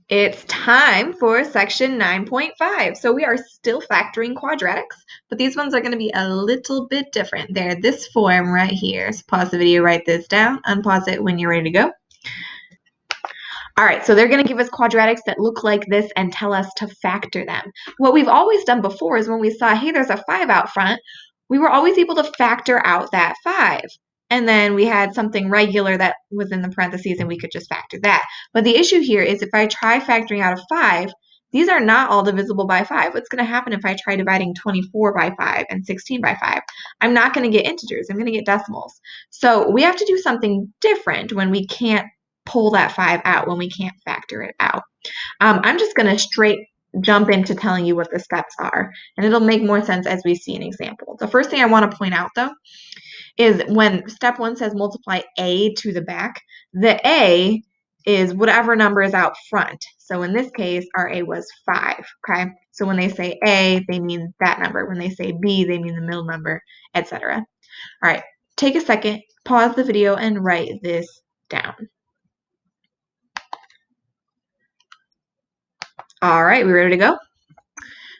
It's time for section 9.5. So we are still factoring quadratics, but these ones are going to be a little bit different. They're this form right here. So pause the video, write this down, unpause it when you're ready to go. All right, so they're going to give us quadratics that look like this and tell us to factor them. What we've always done before is when we saw, hey, there's a 5 out front, we were always able to factor out that 5. And then we had something regular that was in the parentheses and we could just factor that. But the issue here is if I try factoring out a 5, these are not all divisible by 5. What's going to happen if I try dividing 24 by 5 and 16 by 5? I'm not going to get integers. I'm going to get decimals. So we have to do something different when we can't pull that 5 out, when we can't factor it out. I'm just going to straight jump into telling you what the steps are, and it'll make more sense as we see an example. The first thing I want to point out, though, is when step 1 says multiply a to the back, the a is whatever number is out front. So in this case, our a was 5, okay? So when they say a, they mean that number. When they say b, they mean the middle number, etc. All right, take a second, pause the video, and write this down. All right, we ready to go?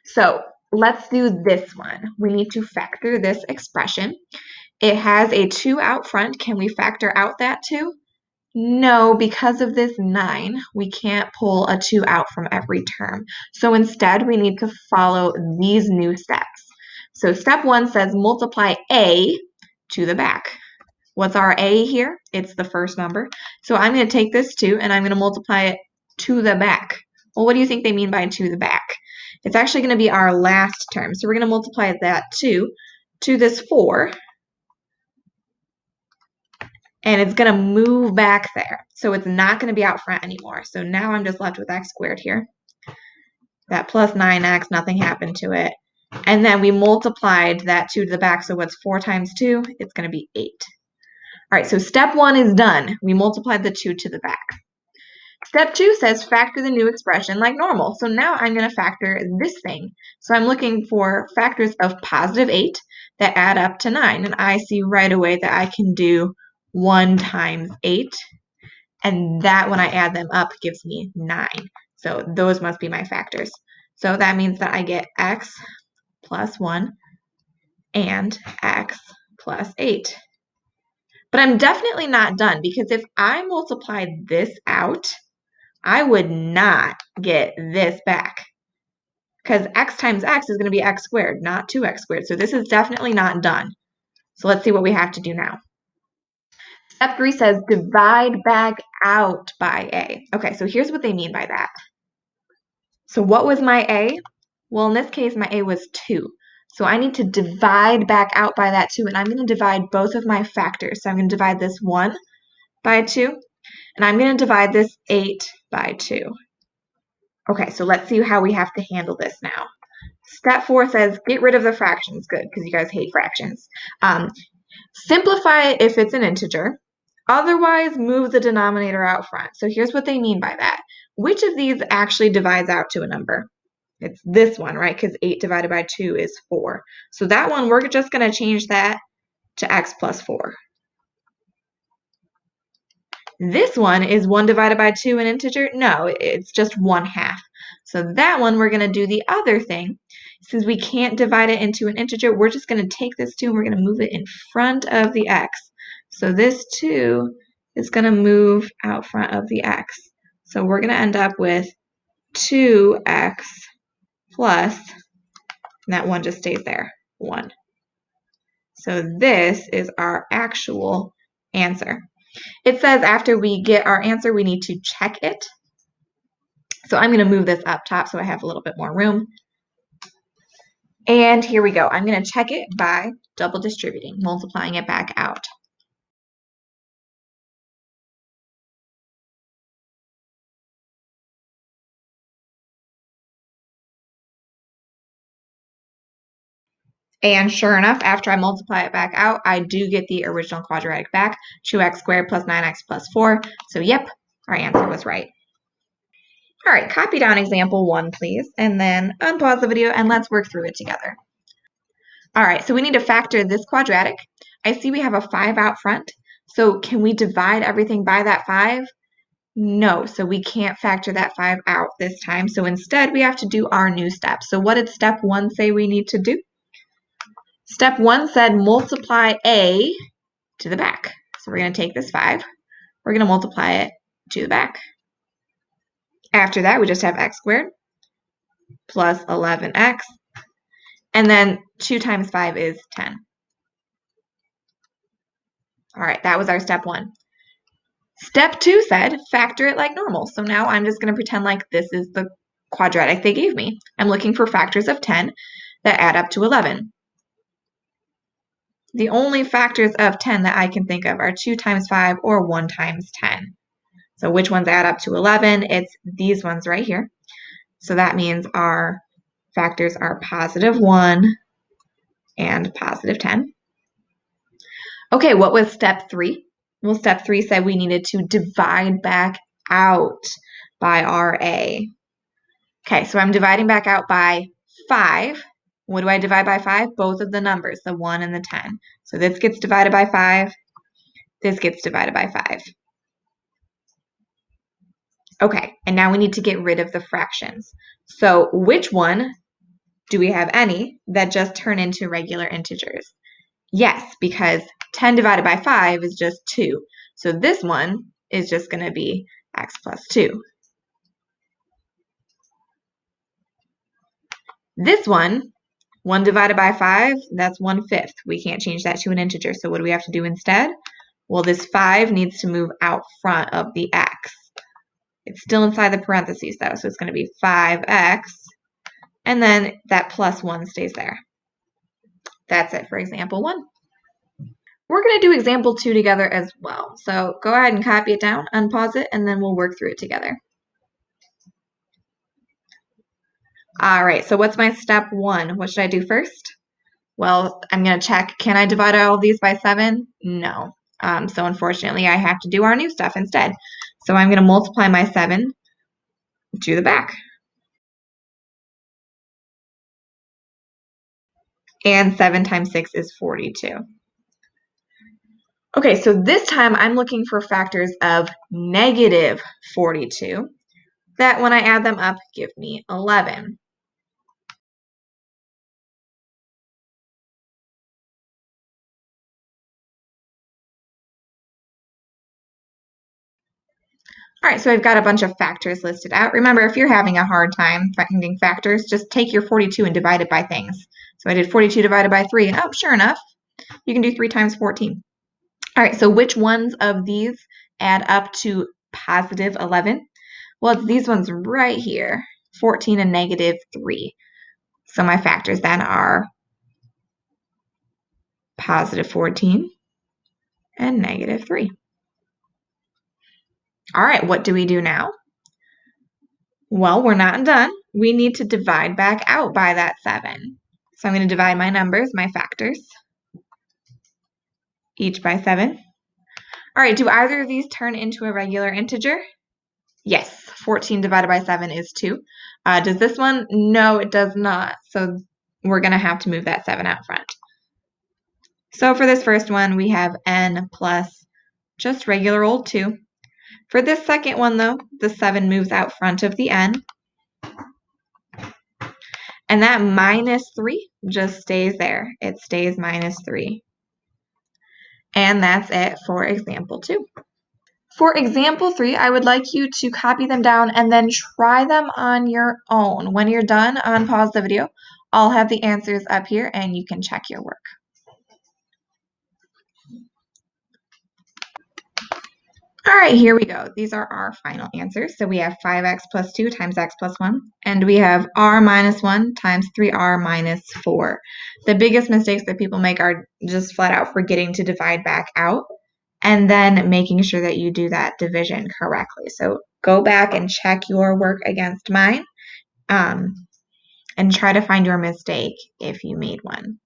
So let's do this one. We need to factor this expression. It has a 2 out front. Can we factor out that 2? No, because of this 9, we can't pull a 2 out from every term. So instead, we need to follow these new steps. So step 1 says multiply a to the back. What's our a here? It's the first number. So I'm going to take this 2 and I'm going to multiply it to the back. Well, what do you think they mean by to the back? It's actually going to be our last term. So we're going to multiply that 2 to this 4. And it's going to move back there. So it's not going to be out front anymore. So now I'm just left with x squared here. That plus 9x, nothing happened to it. And then we multiplied that 2 to the back. So what's 4 times 2? It's going to be 8. All right, so step 1 is done. We multiplied the 2 to the back. Step 2 says factor the new expression like normal. So now I'm going to factor this thing. So I'm looking for factors of positive 8 that add up to 9. And I see right away that I can do 1 times 8. And that, when I add them up, gives me 9. So those must be my factors. So that means that I get x plus 1 and x plus 8. But I'm definitely not done, because if I multiply this out, I would not get this back, because x times x is going to be x squared, not 2x squared. So this is definitely not done. So let's see what we have to do now. Step 3 says divide back out by a. Okay, so here's what they mean by that. So what was my a? Well, in this case, my a was 2. So I need to divide back out by that 2, and I'm going to divide both of my factors. So I'm going to divide this 1 by 2, and I'm going to divide this 8 by 2. Okay, so let's see how we have to handle this now. Step 4 says get rid of the fractions. Good, because you guys hate fractions. Simplify it if it's an integer. Otherwise, move the denominator out front. So here's what they mean by that. Which of these actually divides out to a number? It's this one, right? Because 8 divided by 2 is 4. So that one, we're just going to change that to x plus 4. This one is 1 divided by 2 an integer? No, it's just 1/2. So that one, we're going to do the other thing. Since we can't divide it into an integer, we're just going to take this 2 and we're going to move it in front of the x. So this 2 is going to move out front of the x. So we're going to end up with 2x plus, and that 1 just stays there, 1. So this is our actual answer. It says after we get our answer, we need to check it. So I'm going to move this up top so I have a little bit more room. And here we go. I'm going to check it by double distributing, multiplying it back out. And sure enough, after I multiply it back out, I do get the original quadratic back, 2x squared plus 9x plus 4. So yep, our answer was right. All right, copy down example 1, please, and then unpause the video and let's work through it together. All right, so we need to factor this quadratic. I see we have a 5 out front, so can we divide everything by that 5? No, so we can't factor that 5 out this time. So instead, we have to do our new step. So what did step 1 say we need to do? Step 1 said multiply a to the back. So we're going to take this 5. We're going to multiply it to the back. After that, we just have x squared plus 11x. And then 2 times 5 is 10. All right, that was our step 1. Step 2 said factor it like normal. So now I'm just going to pretend like this is the quadratic they gave me. I'm looking for factors of 10 that add up to 11. The only factors of 10 that I can think of are 2 times 5 or 1 times 10. So which ones add up to 11? It's these ones right here. So that means our factors are positive 1 and positive 10. Okay, what was step 3? Well, step 3 said we needed to divide back out by RA. Okay, so I'm dividing back out by 5. What do I divide by 5? Both of the numbers, the 1 and the 10. So this gets divided by 5. This gets divided by 5. Okay, and now we need to get rid of the fractions. So which one, do we have any, that just turn into regular integers? Yes, because 10 divided by 5 is just 2. So this one is just going to be x plus 2. This one 1 divided by 5, that's 1/5. We can't change that to an integer. So what do we have to do instead? Well, this 5 needs to move out front of the x. It's still inside the parentheses, though, so it's going to be 5x. And then that plus 1 stays there. That's it for example 1. We're going to do example 2 together as well. So go ahead and copy it down, unpause it, and then we'll work through it together. All right, so what's my step 1? What should I do first? Well, I'm going to check, can I divide all of these by 7? No. So unfortunately, I have to do our new stuff instead. So I'm going to multiply my 7 to the back. And 7 times 6 is 42. Okay, so this time I'm looking for factors of negative 42 that when I add them up give me 11. All right, so I've got a bunch of factors listed out. Remember, if you're having a hard time finding factors, just take your 42 and divide it by things. So I did 42 divided by 3, and oh, sure enough, you can do 3 times 14. All right, so which ones of these add up to positive 11? Well, it's these ones right here, 14 and negative 3. So my factors then are positive 14 and negative 3. All right, what do we do now? Well, we're not done. We need to divide back out by that 7. So I'm going to divide my numbers, my factors, each by 7. All right, do either of these turn into a regular integer? Yes, 14 divided by 7 is 2. Does this one? No, it does not. So we're going to have to move that 7 out front. So for this first one, we have n plus just regular old 2. For this second one, though, the 7 moves out front of the n. And that minus 3 just stays there. It stays minus 3. And that's it for example 2. For example 3, I would like you to copy them down and then try them on your own. When you're done, unpause the video. I'll have the answers up here and you can check your work. All right, here we go. These are our final answers. So we have 5x plus 2 times x plus 1, and we have r minus 1 times 3r minus 4. The biggest mistakes that people make are just flat out forgetting to divide back out and then making sure that you do that division correctly. So go back and check your work against mine and try to find your mistake if you made one.